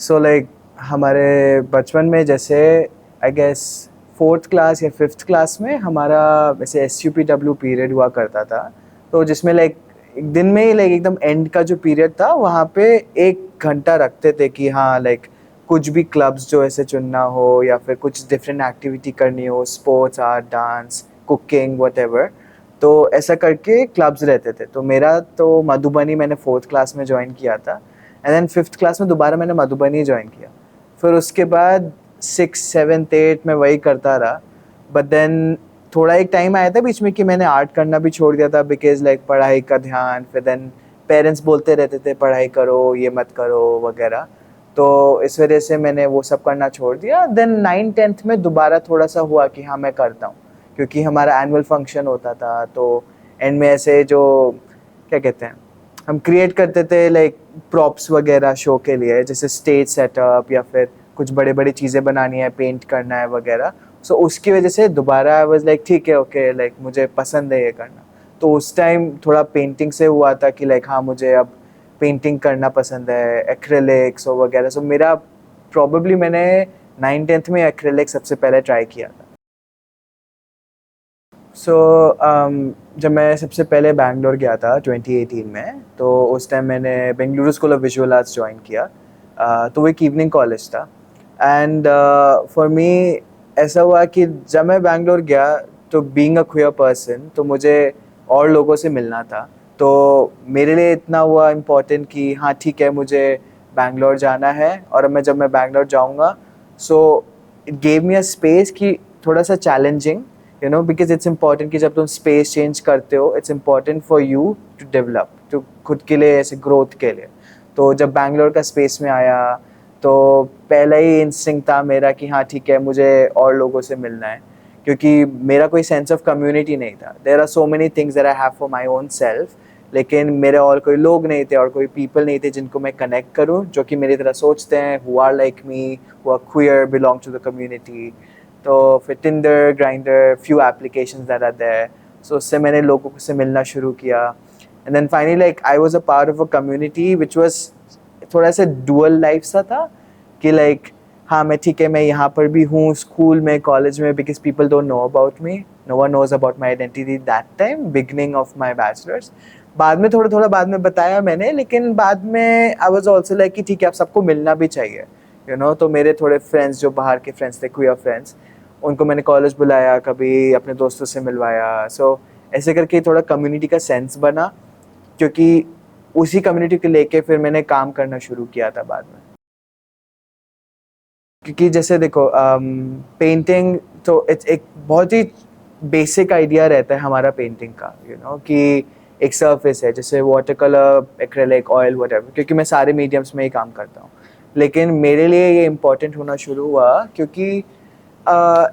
So like हमारे बचपन में जैसे आई गेस फोर्थ क्लास या फिफ्थ क्लास में हमारा वैसे SUPW पीरियड हुआ करता था। तो जिसमें लाइक एक दिन में ही लाइक एकदम एंड का जो पीरियड था वहाँ पे 1 घंटा रखते थे कि हाँ लाइक कुछ भी क्लब्स जो ऐसे चुनना हो या फिर कुछ डिफरेंट एक्टिविटी करनी हो, sports, art, dance, cooking, whatever. तो ऐसा करके क्लब्स रहते थे। तो मेरा तो मधुबनी मैंने फोर्थ क्लास में ज्वाइन किया था एंड देन फिफ्थ क्लास में दोबारा मैंने मधुबनी ज्वाइन किया। फिर उसके बाद 6, 7, 8 में वही करता रहा। बट देन थोड़ा एक टाइम आया था बीच में कि मैंने आर्ट करना भी छोड़ दिया था बिकॉज लाइक पढ़ाई का ध्यान, फिर देन पेरेंट्स बोलते रहते थे पढ़ाई करो, ये मत करो वगैरह। तो इस वजह से मैंने वो सब करना छोड़ दिया। देन 9th 10th में दोबारा थोड़ा सा हुआ कि हाँ मैं करता हूँ, क्योंकि हमारा एनुअल फंक्शन होता था। तो एंड में ऐसे जो क्या कहते हैं, हम क्रिएट करते थे लाइक प्रॉप्स वगैरह शो के लिए, जैसे स्टेज सेटअप या फिर कुछ बड़े बड़ी चीज़ें बनानी है, पेंट करना है वगैरह। सो उसकी वजह से दोबारा आई वाज लाइक ठीक है, ओके, लाइक मुझे पसंद है ये करना। तो उस टाइम थोड़ा पेंटिंग से हुआ था कि लाइक हाँ मुझे अब पेंटिंग करना पसंद है, एक्रेलिक्स और वगैरह। सो मेरा प्रॉबेबली मैंने 9th 10th में एक्रेलिक सबसे पहले ट्राई किया था। सो जब मैं सबसे पहले बैंगलोर गया था 2018 में, तो उस टाइम मैंने Bengaluru school of visual arts join किया। तो वो एक इवनिंग कॉलेज था एंड फॉर मी ऐसा हुआ कि जब मैं बैंगलोर गया तो बीइंग अ क्वियर पर्सन तो मुझे और लोगों से मिलना था। तो मेरे लिए इतना हुआ इम्पोर्टेंट कि हाँ ठीक है मुझे बैंगलोर जाना है, और जब मैं बैंगलोर जाऊँगा so it gave me a space कि थोड़ा सा चैलेंजिंग, बिकॉज इट्स इम्पॉर्टेंट कि जब तुम स्पेस चेंज करते हो it's important for you to develop, तो खुद के लिए ऐसे ग्रोथ के लिए। तो जब बैंगलोर का स्पेस में आया तो पहला ही इंस्टिंक्ट था मेरा कि हाँ ठीक है मुझे और लोगों से मिलना है, क्योंकि मेरा कोई सेंस ऑफ कम्युनिटी नहीं था। There are so many things that I have for my own self, लेकिन मेरे और कोई लोग नहीं थे और कोई पीपल नहीं थे जिनको मैं कनेक्ट करूं जो कि मेरी तरह सोचते हैं, who are like me, who are queer, belong to the community. तो फिर Tinder, Grindr, few applications that are there. So उससे मैंने लोगों से मिलना शुरू किया and then finally like I was a part of a community which was थोड़ा सा डुअल लाइफ सा था कि लाइक हाँ मैं ठीक है मैं यहाँ पर भी हूँ, स्कूल में, कॉलेज में, because people don't know about me, no one knows about my identity that time, beginning of my bachelors. बाद में थोड़ा थोड़ा बाद में बताया मैंने, लेकिन बाद में आई वाज ऑल्सो लाइक कि ठीक है आप सबको मिलना भी चाहिए, तो मेरे थोड़े फ्रेंड्स जो बाहर के फ्रेंड्स थे, क्वियर फ्रेंड्स, उनको मैंने कॉलेज बुलाया, कभी अपने दोस्तों से मिलवाया। सो ऐसे करके थोड़ा कम्युनिटी का सेंस बना, क्योंकि उसी कम्युनिटी को लेके फिर मैंने काम करना शुरू किया था बाद में। क्योंकि जैसे देखो पेंटिंग तो इट्स एक बहुत ही बेसिक आइडिया रहता है हमारा पेंटिंग का, कि एक सरफेस है जैसे water colour, acrylic, oil, whatever, क्योंकि मैं सारे मीडियम्स में ही काम करता हूँ। लेकिन मेरे लिए ये इम्पोर्टेंट होना शुरू हुआ क्योंकि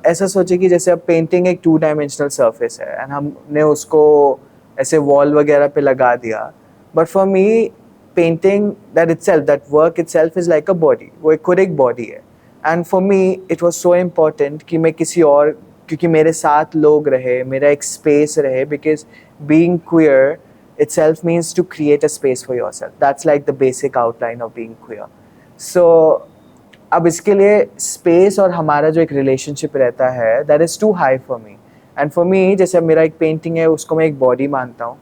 ऐसा सोचे कि जैसे अब पेंटिंग एक 2 डायमेंशनल सरफेस है एंड हमने उसको ऐसे वॉल वगैरह पे लगा दिया। But for me painting that itself, that work itself is like a body, वो एक खुद एक बॉडी है। And for me it was so important कि मैं किसी और, क्योंकि मेरे साथ लोग रहे, मेरा एक स्पेस रहे, because being queer itself means to create a space for yourself. That's like the basic outline of being queer. So अब इसके लिए स्पेस और हमारा जो एक रिलेशनशिप रहता है that is too high for me. And for me जैसे अब मेरा एक पेंटिंग है उसको मैं एक बॉडी मानता हूँ,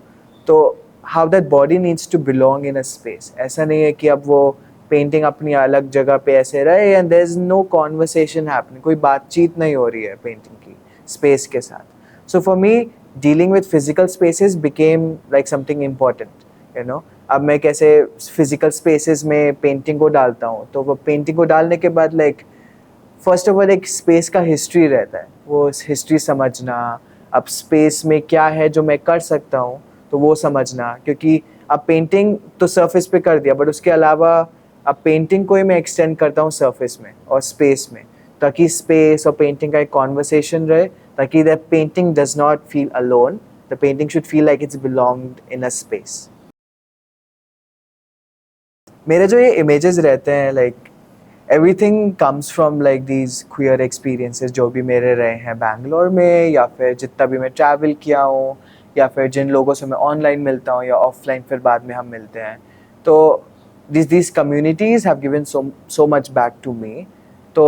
तो how that body needs to belong in a space. ऐसा नहीं है कि अब वो पेंटिंग अपनी अलग जगह पे ऐसे रहे and there is no conversation happening, कोई बातचीत नहीं हो रही है पेंटिंग की स्पेस के साथ। So for me dealing with physical spaces became like something important. अब मैं कैसे फिजिकल स्पेसेस में पेंटिंग को डालता हूँ, तो वो पेंटिंग को डालने के बाद लाइक फर्स्ट ऑफ ऑल एक स्पेस का हिस्ट्री रहता है, वो हिस्ट्री समझना, अब स्पेस में क्या है जो मैं कर सकता हूँ तो वो समझना। क्योंकि अब पेंटिंग तो सरफेस पे कर दिया, बट उसके अलावा अब पेंटिंग को ही मैं एक्सटेंड करता हूँ सरफेस में और स्पेस में, ताकि स्पेस और पेंटिंग का एक कॉन्वर्सेशन रहे, ताकि the painting does not feel alone, the painting should feel like it's belonged in a space. मेरे जो ये इमेजेस रहते हैं like everything comes from like these queer experiences जो भी मेरे रहे हैं बैंगलोर में, या फिर जितना भी मैं ट्रैवल किया हूँ, या फिर जिन लोगों से मैं ऑनलाइन मिलता हूँ या ऑफलाइन फिर बाद में हम मिलते हैं। तो these communities have given so much back to me. तो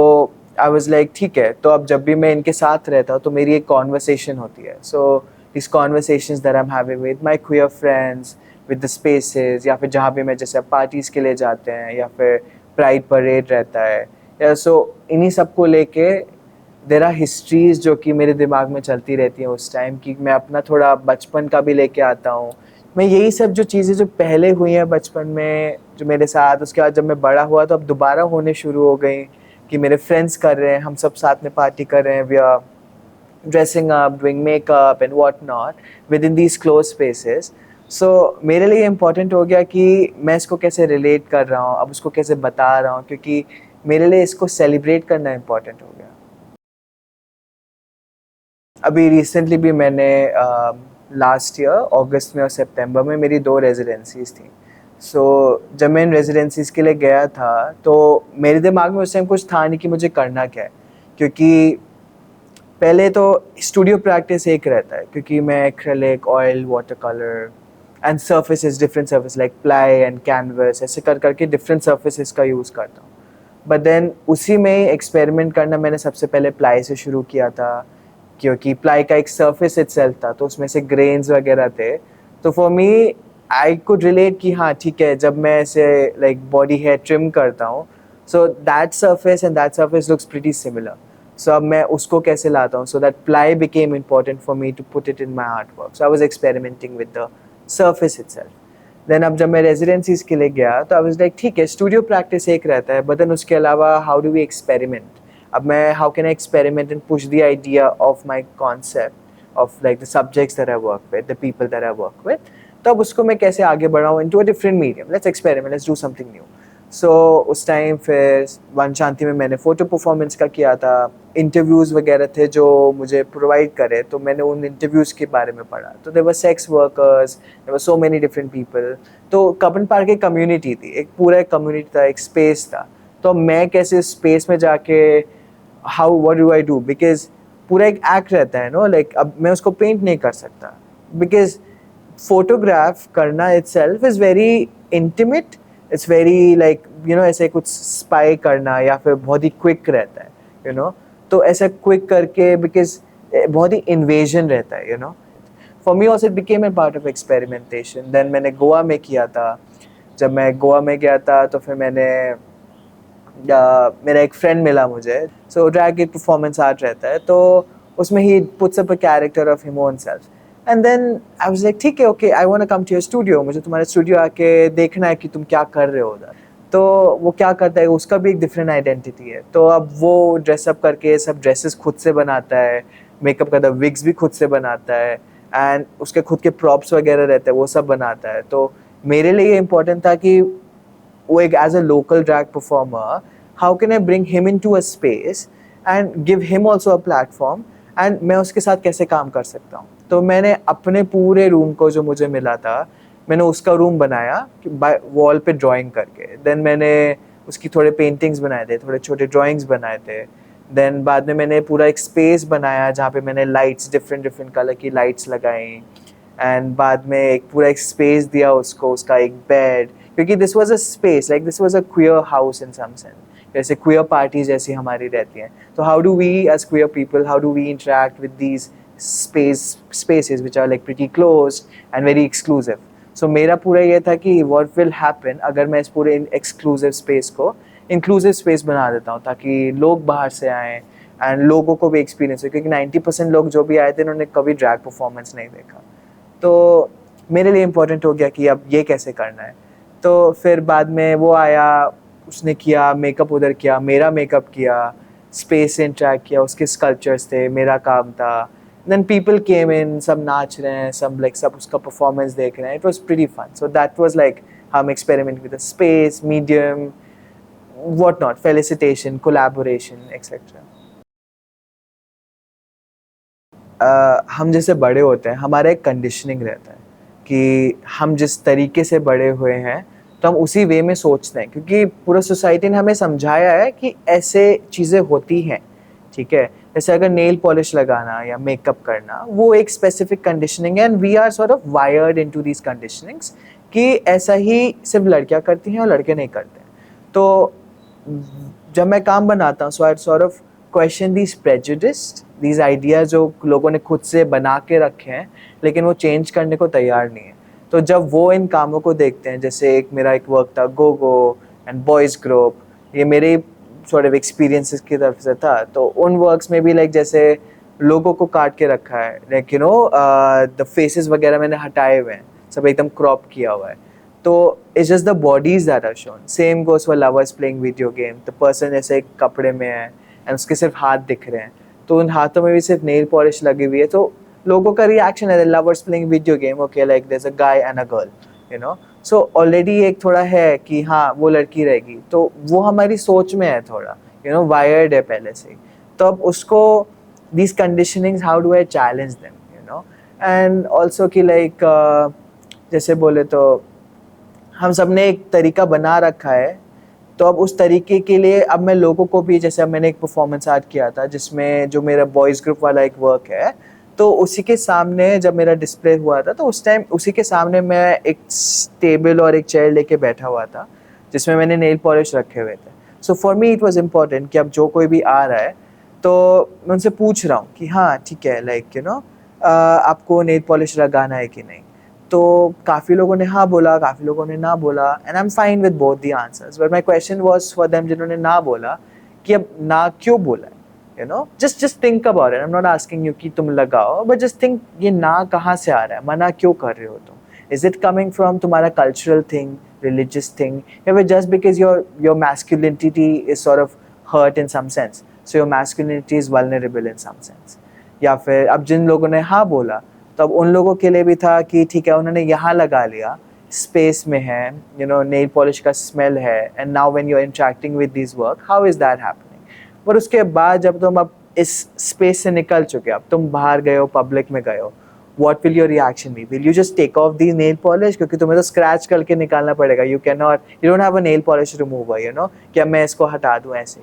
आई वाज लाइक ठीक है, तो अब जब भी मैं इनके साथ रहता हूँ तो मेरी एक कॉन्वर्सेशन होती है. So this conversations that I am having with my queer friends, with the spaces, या फिर जहाँ भी मैं जैसे पार्टीज़ के लिए जाते हैं या फिर प्राइड परेड रहता है, या सो इन्हीं सब को लेके देयर आर हिस्ट्रीज जो कि मेरे दिमाग में चलती रहती हैं उस टाइम, कि मैं अपना थोड़ा बचपन का भी लेके आता हूँ. मैं यही सब जो चीज़ें जो पहले हुई हैं बचपन में जो मेरे साथ, उसके बाद जब मैं बड़ा हुआ तो अब दोबारा होने शुरू हो गई, कि मेरे फ्रेंड्स कर रहे हैं, हम सब साथ में पार्टी कर रहे हैं, we are dressing up, doing makeup and what not within these close spaces. So मेरे लिए इम्पोर्टेंट हो गया कि मैं इसको कैसे रिलेट कर रहा हूँ, अब उसको कैसे बता रहा हूँ, क्योंकि मेरे लिए इसको सेलिब्रेट करना इम्पोर्टेंट हो गया. अभी रिसेंटली भी मैंने लास्ट ईयर अगस्त में और सितंबर में मेरी 2 रेजिडेंसीज थी. सो जब मैं इन रेजिडेंसीज के लिए गया था तो मेरे दिमाग में उस टाइम कुछ था नहीं कि मुझे करना क्या है, क्योंकि पहले तो स्टूडियो प्रैक्टिस एक रहता है, क्योंकि मैं acrylic, oil, water colour and surfaces, different surface like ply and canvas, ऐसे कर करके डिफरेंट सर्फेसेस का यूज़ करता हूँ. बट देन उसी में एक्सपेरिमेंट करना मैंने सबसे पहले प्लाई से शुरू किया था, क्योंकि प्लाई का एक सरफेस इटसेल्फ था, तो उसमें से ग्रेन्स वगैरह थे. तो for me I could relate कि हाँ ठीक है, जब मैं ऐसे लाइक बॉडी हेयर ट्रिम करता हूँ, so that surface and that surface looks pretty similar. So अब मैं उसको कैसे लाता हूँ, so that ply became important for me to put it in my art work. So I was experimenting with the surface itself. Then अब जब मैं रेजिडेंसीज के लिए गया तो आई वाज लाइक ठीक है, स्टूडियो प्रैक्टिस एक रहता है, बट देन उसके अलावा हाउ डू वी एक्सपेरिमेंट. अब मैं how can I experiment and push the idea of my concept of like the subjects that I work with, the people that I work with. तो अब उसको मैं कैसे आगे बढ़ाऊँ into a different medium, let's experiment, let's do something new. So उस time फिर one शांति में मैंने फ़ोटो परफॉर्मेंस का किया था. इंटरव्यूज़ वगैरह थे जो मुझे प्रोवाइड करे, तो मैंने उन इंटरव्यूज़ के बारे में पढ़ा. तो there were sex workers, there were so many different people. तो कब्बन पार्क एक कम्युनिटी थी, एक पूरा एक कम्युनिटी था, एक स्पेस था. तो मैं कैसे स्पेस में जाके how what do I do, because पूरा एक एक्ट रहता है नो, लाइक अब मैं उसको पेंट नहीं कर सकता, बिकॉज फोटोग्राफ करना itself is very intimate. It's very like you know, ऐसे कुछ स्पाई करना या फिर बहुत ही क्विक रहता है यू नो. तो ऐसा क्विक करके बिकॉज बहुत ही इन्वेजन रहता है you know. For me also it became a part of experimentation. Then मैंने गोवा में किया था. जब मैं गोवा में गया था तो फिर मेरा एक फ्रेंड मिला मुझे. सो ड्रैग एक परफॉर्मेंस आर्ट रहता है, तो उसमें ही puts up a character of him own self. And then I was like ठीक है, okay, I want to come to your studio, मुझे तुम्हारे स्टूडियो आके देखना है कि तुम क्या कर रहे हो उधर. तो वो क्या करता है, उसका भी एक डिफरेंट आइडेंटिटी है. तो अब वो ड्रेसअप करके सब ड्रेसेस खुद से बनाता है, मेकअप करता है, विग्स भी खुद से बनाता है, एंड उसके खुद के प्रॉप्स वगैरह रहते हैं, वो सब बनाता है. तो मेरे लिए ये इंपॉर्टेंट था कि वो एक as a local drag performer, how can I bring him in to a space and give him also a platform, and मैं उसके साथ कैसे काम कर सकता हूँ. तो मैंने अपने पूरे रूम को जो मुझे मिला था, मैंने उसका रूम बनाया वॉल पे ड्राइंग करके. देन मैंने उसकी थोड़े पेंटिंग्स बनाए थे, थोड़े छोटे ड्राइंग्स बनाए थे. देन बाद में मैंने पूरा एक स्पेस बनाया जहाँ पे मैंने लाइट्स, डिफरेंट डिफरेंट कलर की लाइट्स लगाई. एंड बाद में एक पूरा एक स्पेस दिया उसको, उसका एक बेड, क्योंकि this was a space, like this was a queer house in some sense, जैसे क्वियर पार्टी जैसी हमारी रहती हैं. तो how do we as queer people, how do we interact with these spaces which are like pretty closed and very exclusive. So मेरा पूरा ये था कि what will happen अगर मैं इस पूरे exclusive space को inclusive space बना देता हूँ, ताकि लोग बाहर से आएँ एंड लोगों को भी एक्सपीरियंस हो, क्योंकि 90% लोग जो भी आए थे उन्होंने कभी ड्रैग परफॉर्मेंस नहीं देखा. तो मेरे लिए इम्पोर्टेंट हो गया कि अब ये कैसे करना है. तो फिर बाद में वो आया, उसने किया मेकअप, उधर किया, मेरा मेकअप किया, स्पेस से इंटरेक्ट किया, उसके स्कल्पचर्स थे, मेरा काम था. देन पीपल केम इन, सब नाच रहे हैं, सब लाइक सब उसका परफॉर्मेंस देख रहे हैं. It was pretty fun. So that was like हम experiment with the space, medium, what not, felicitation, collaboration etcetera. हम जैसे बड़े होते हैं, हमारा एक कंडीशनिंग रहता है कि हम जिस तरीके से बड़े हुए हैं तो हम उसी वे में सोचते हैं, क्योंकि पूरा सोसाइटी ने हमें समझाया है कि ऐसे चीज़ें होती हैं. ठीक है, जैसे अगर नेल पॉलिश लगाना या मेकअप करना, वो एक स्पेसिफिक कंडीशनिंग है, and we are sort of wired into these conditionings कि ऐसा ही सिर्फ लड़कियां करती हैं और लड़के नहीं करते हैं। तो जब मैं काम बनाता हूँ, so I sort of question these prejudice, these ideas जो लोगों ने खुद से बना के रखे हैं लेकिन वो चेंज करने को तैयार नहीं है। तो जब वो इन कामों को देखते हैं, जैसे मेरा एक वर्क था गो गो एंड बॉयज़ ग्रुप, ये मेरे सॉर्ट ऑफ एक्सपीरियंसेस की तरफ से था। तो उन वर्क्स में भी लाइक जैसे लोगों को काट के रखा है, like you know the faces वगैरह मैंने हटाए हुए हैं, सब एकदम क्रॉप किया हुआ है। तो it's just the bodies that are shown. Same goes for lovers playing video game, the person जैसे एक कपड़े में है एंड उसके सिर्फ हाथ दिख रहे हैं, तो उन हाथों में भी सिर्फ नेल पॉलिश लगी हुई है, तो लोगों का रिएक्शन है lovers playing video game, okay like there is a guy and a girl, you know. So already एक थोड़ा है कि हाँ वो लड़की रहेगी, तो वो हमारी सोच में है थोड़ा, यू नो, वायर्ड है पहले से। तो अब उसको these conditionings, how do I challenge them, you know? And also कि like जैसे बोले तो हम सब ने एक तरीका बना रखा है, तो अब उस तरीके के लिए अब मैं लोगों को भी, जैसे अब मैंने एक परफॉर्मेंस आर्ट किया था जिसमें जो मेरा बॉयज़ ग्रुप वाला एक वर्क है, तो उसी के सामने जब मेरा डिस्प्ले हुआ था, तो उस टाइम उसी के सामने मैं एक टेबल और एक चेयर लेके बैठा हुआ था जिसमें मैंने नेल पॉलिश रखे हुए थे। So for me it was important कि अब जो कोई भी आ रहा है तो मैं उनसे पूछ रहा हूँ कि हाँ ठीक है, लाइक यू नो आपको नेल पॉलिश लगाना है कि नहीं। तो काफ़ी लोगों ने हाँ बोला, काफ़ी लोगों ने ना बोला, and I am fine with both the answers, but my question was for them जिन्होंने ना बोला कि अब ना क्यों बोला है, you no. Just think about it, I am not asking you कि तुम लगाओ, बट जस्ट थिंक ये ना कहाँ से आ रहा है, मना क्यों कर रहे हो तुम। इज इट कमिंग फ्रॉम तुम्हारा कल्चरल थिंग, रिलीजियस थिंग, या फिर just because your masculinity is sort of hurt in some sense, so your masculinity is vulnerable in some sense. या फिर अब जिन लोगों ने हाँ बोला, तो अब उन लोगों के लिए भी था कि ठीक है उन्होंने यहाँ लगा लिया, स्पेस में है, यू नो, नेल पॉलिश का स्मेल है, and now when you are interacting with this work, how is that happening. पर उसके बाद जब तुम अब इस स्पेस से निकल चुके, अब तुम बाहर गए हो, पब्लिक में गए हो, what will your reaction be? Will you just take off the nail polish? क्योंकि तुम्हें तो स्क्रैच करके निकालना पड़ेगा, you don't have a nail polish remover, you know, कि अब मैं इसको हटा दूँ ऐसे।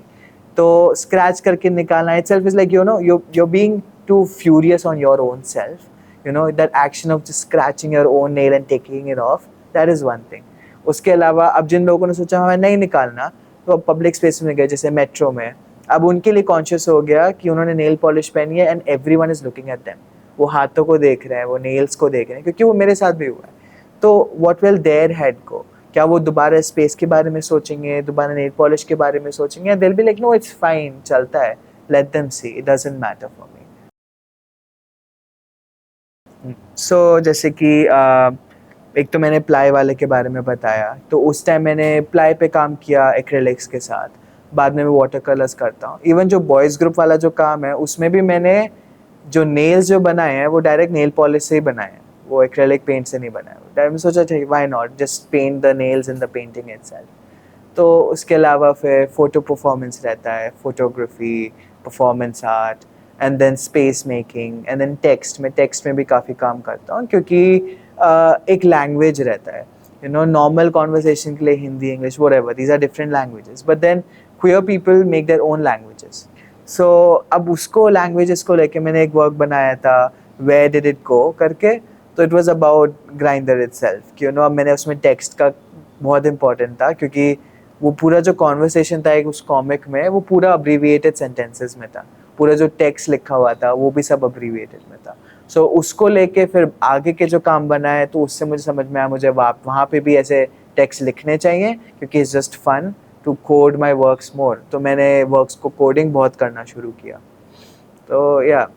तो स्क्रैच करके निकालना itself is like, you know, you're being too furious on your own self, you know, that action of just scratching your own nail and taking it off, that is one thing. उसके अलावा अब जिन लोगों ने सोचा हमें नहीं निकालना, तो अब पब्लिक स्पेस में गए, जैसे मेट्रो में, अब उनके लिए कॉन्शियस हो गया कि उन्होंने नेल पॉलिश पहनी है and everyone is looking at them, वो हाथों को देख रहे हैं, वो नेल्स को देख रहे हैं, क्योंकि वो मेरे साथ भी हुआ है। तो what will their ahead go, क्या वो दोबारा स्पेस के बारे में सोचेंगे, दोबारा नेल पॉलिश के बारे में सोचेंगे, they will be like no it's fine, चलता है, let them see, it doesn't matter for me. So जैसे कि एक तो मैंने प्लाई वाले के बारे में बताया, तो उस टाइम मैंने प्लाई पे काम किया एक्रेलिक्स के साथ, बाद में मैं वाटर कलर्स करता हूँ। इवन जो बॉयज़ ग्रुप वाला जो काम है उसमें भी मैंने जो नेल्स जो बनाए हैं वो डायरेक्ट नेल पॉलिश से ही बनाए हैं, वो एक्रेलिक पेंट से नहीं बनाए। डायरेक्ट मैं सोचा ठीक why not just paint the nails in the painting itself. तो उसके अलावा फिर फ़ोटो परफॉर्मेंस रहता है, photography, performance art, and then space making, and then text. मैं टेक्स्ट में भी काफ़ी काम करता हूँ क्योंकि एक लैंग्वेज रहता है, यू नो, नॉर्मल कॉन्वर्सेशन के लिए Hindi, English, whatever, these are different languages, but then queer people make their own languages. So अब उसको लैंग्वेजेस को लेके मैंने एक वर्क बनाया था, वेयर डिड इट गो करके। तो it was about grinder itself, कि यू नो, अब मैंने उसमें टेक्स्ट का बहुत इंपॉर्टेंट था क्योंकि वो पूरा जो कॉन्वर्सेशन था एक उस कॉमिक में, वो पूरा अब्रीविएटेड सेंटेंसेस में था, पूरा जो टेक्स्ट लिखा हुआ था वो भी सब अब्रीविएटेड में था। सो उसको लेके फिर आगे के जो काम बनाए, तो उससे मुझे समझ में आया मुझे वहाँ पे भी ऐसे टेक्स्ट लिखने चाहिए, क्योंकि it's just fun to code my works more. तो मैंने वर्क्स को कोडिंग बहुत करना शुरू किया। तो या